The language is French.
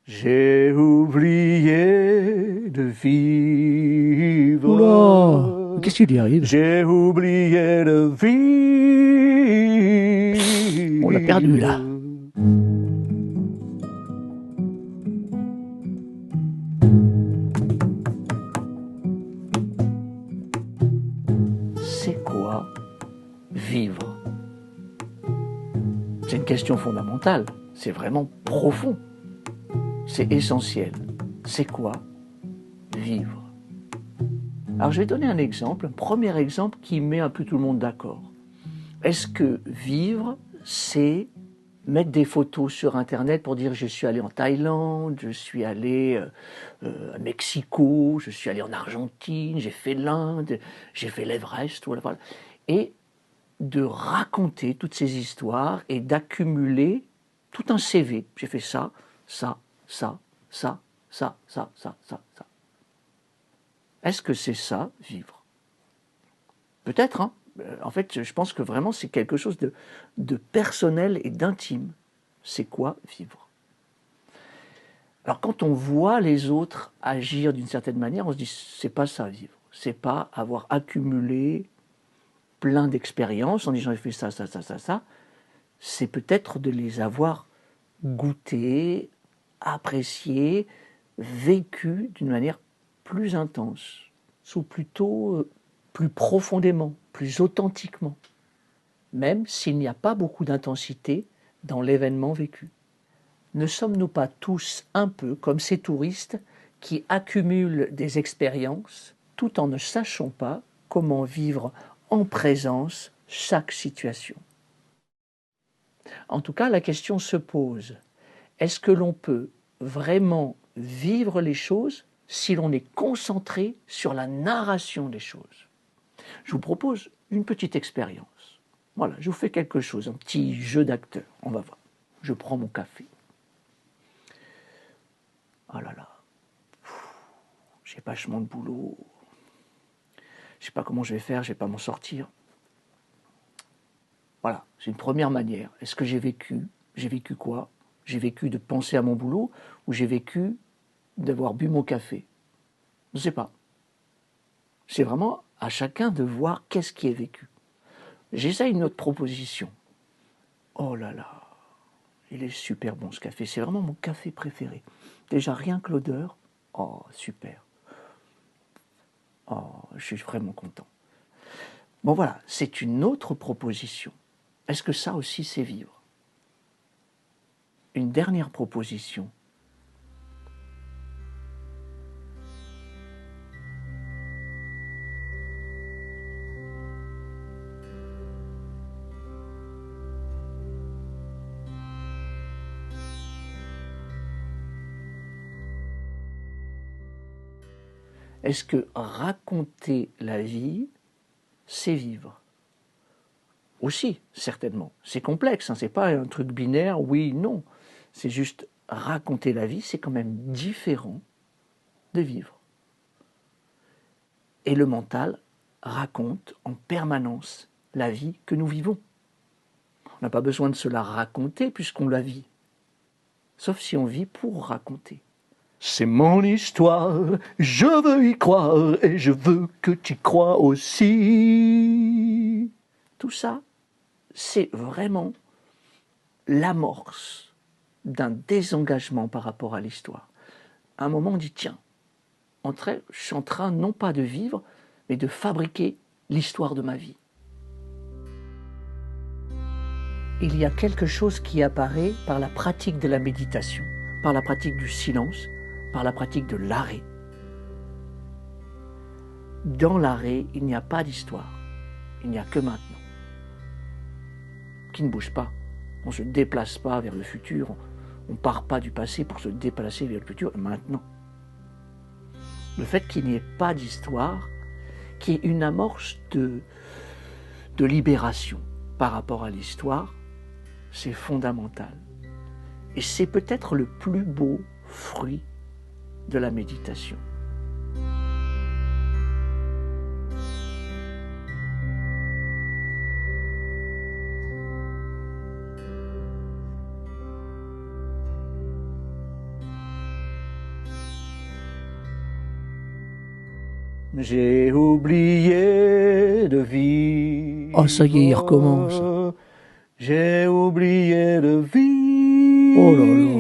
J'ai oublié de vivre. Oula, qu'est-ce qu'il y arrive? J'ai oublié de vivre. On l'a perdu là. C'est quoi vivre? C'est une question fondamentale. C'est vraiment profond. C'est essentiel. C'est quoi vivre? Alors je vais donner un exemple, un premier exemple qui met un peu tout le monde d'accord. Est-ce que vivre, c'est mettre des photos sur Internet pour dire je suis allé en Thaïlande, je suis allé à Mexico, je suis allé en Argentine, j'ai fait l'Inde, j'ai fait l'Everest, voilà. Et de raconter toutes ces histoires et d'accumuler tout un CV. J'ai fait ça, ça, ça, ça, ça, ça, ça, ça, ça. Est-ce que c'est ça, vivre? Peut-être, hein. En fait, je pense que vraiment c'est quelque chose de personnel et d'intime. C'est quoi vivre? Alors quand on voit les autres agir d'une certaine manière, on se dit c'est pas ça vivre. C'est pas avoir accumulé plein d'expériences en disant j'ai fait ça, ça, ça, ça, ça. C'est peut-être de les avoir goûtés, appréciés, vécus d'une manière plus intense, ou plutôt plus profondément, plus authentiquement, même s'il n'y a pas beaucoup d'intensité dans l'événement vécu. Ne sommes-nous pas tous un peu comme ces touristes qui accumulent des expériences tout en ne sachant pas comment vivre en présence chaque situation? En tout cas, la question se pose, est-ce que l'on peut vraiment vivre les choses si l'on est concentré sur la narration des choses? Je vous propose une petite expérience. Voilà, je vous fais quelque chose, un petit jeu d'acteur. On va voir. Je prends mon café. Oh là là, j'ai vachement de boulot. Je ne sais pas comment je vais faire, je ne vais pas m'en sortir. Voilà, c'est une première manière. Est-ce que j'ai vécu? J'ai vécu quoi? J'ai vécu de penser à mon boulot ou j'ai vécu d'avoir bu mon café? Je ne sais pas. C'est vraiment à chacun de voir qu'est-ce qui est vécu. J'essaie une autre proposition. Oh là là, il est super bon ce café. C'est vraiment mon café préféré. Déjà rien que l'odeur. Oh, super. Oh, je suis vraiment content. Bon voilà, c'est une autre proposition. Est-ce que ça aussi c'est vivre? Une dernière proposition. Est-ce que raconter la vie, c'est vivre? Aussi, certainement. C'est complexe, hein, c'est pas un truc binaire, oui, non. C'est juste raconter la vie, c'est quand même différent de vivre. Et le mental raconte en permanence la vie que nous vivons. On n'a pas besoin de se la raconter puisqu'on la vit. Sauf si on vit pour raconter. C'est mon histoire, je veux y croire et je veux que tu crois aussi. Tout ça, c'est vraiment l'amorce d'un désengagement par rapport à l'histoire. À un moment, on dit tiens, je suis en train non pas de vivre, mais de fabriquer l'histoire de ma vie. Il y a quelque chose qui apparaît par la pratique de la méditation, par la pratique du silence, par la pratique de l'arrêt. Dans l'arrêt, il n'y a pas d'histoire, il n'y a que maintenant, qui ne bouge pas. On ne se déplace pas vers le futur, on ne part pas du passé pour se déplacer vers le futur, maintenant. Le fait qu'il n'y ait pas d'histoire, qui est une amorce de libération par rapport à l'histoire, c'est fondamental. Et c'est peut-être le plus beau fruit de la méditation. J'ai oublié de vivre. Oh, ça y est, il recommence. J'ai oublié de vivre. Oh là là.